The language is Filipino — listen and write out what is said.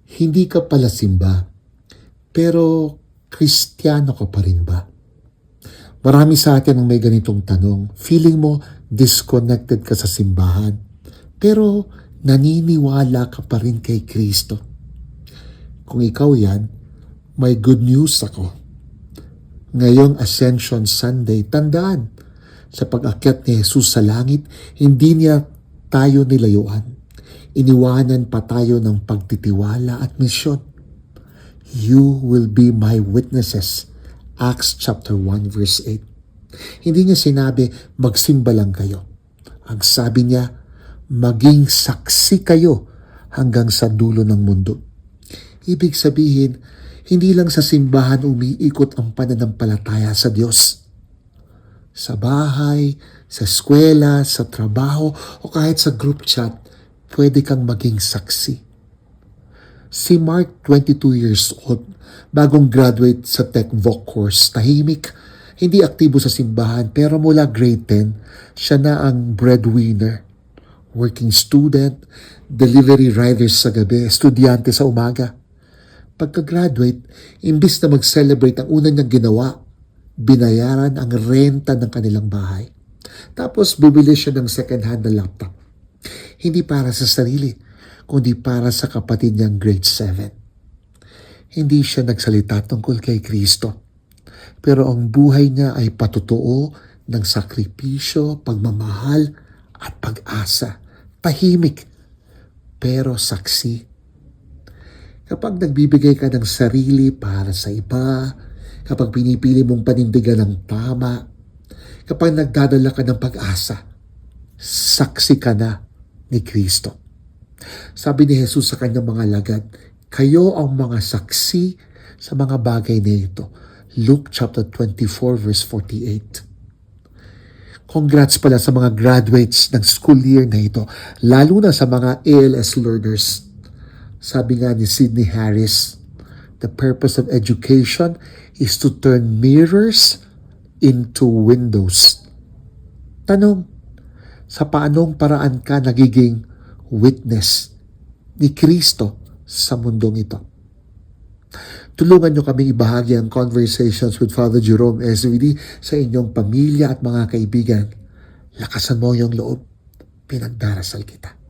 Hindi ka pala simba, pero Kristiyano ka pa rin ba? Marami sa atin ang may ganitong tanong. Feeling mo disconnected ka sa simbahan, pero naniniwala ka pa rin kay Kristo. Kung ikaw yan, may good news ako. Ngayong Ascension Sunday, tandaan, sa pag-akyat ni Jesus sa langit, hindi niya tayo nilayuan. Iniwanan pa tayo ng pagtitiwala at misyon. You will be my witnesses. Acts chapter 1 verse 8. Hindi niya sinabi, magsimba lang kayo. Ang sabi niya, maging saksi kayo hanggang sa dulo ng mundo. Ibig sabihin, hindi lang sa simbahan umiikot ang pananampalataya sa Diyos. Sa bahay, sa eskwela, sa trabaho, o kahit sa group chat, pwede kang maging saksi. Si Mark, 22 years old, bagong graduate sa Tech Voc course, tahimik, hindi aktibo sa simbahan, pero mula grade 10, siya na ang breadwinner. Working student, delivery riders sa gabi, estudyante sa umaga. Pagka-graduate, imbis na mag-celebrate, ang una niyang ginawa, binayaran ang renta ng kanilang bahay. Tapos bumili siya ng second-hand na laptop. Hindi para sa sarili, kundi para sa kapatid niyang grade 7. Hindi siya nagsalita tungkol kay Kristo. Pero ang buhay niya ay patutuo ng sakripisyo, pagmamahal at pag-asa. Tahimik, pero saksi. Kapag nagbibigay ka ng sarili para sa iba, kapag pinipili mong panindigan ng tama, kapag nagdadala ka ng pag-asa, saksi ka na ni Kristo. Sabi ni Jesus sa kanyang mga alagad, kayo ang mga saksi sa mga bagay na ito. Luke chapter 24 verse 48. Congrats pala sa mga graduates ng school year na ito, lalo na sa mga ALS learners. Sabi nga ni Sidney Harris, the purpose of education is to turn mirrors into windows. Tanong, sa paanong paraan ka nagiging witness ni Kristo sa mundong ito? Tulungan nyo kami ibahagi ang Conversations with Father Jerome SVD sa inyong pamilya at mga kaibigan. Lakasan mo yung loob. Pinagdarasal kita.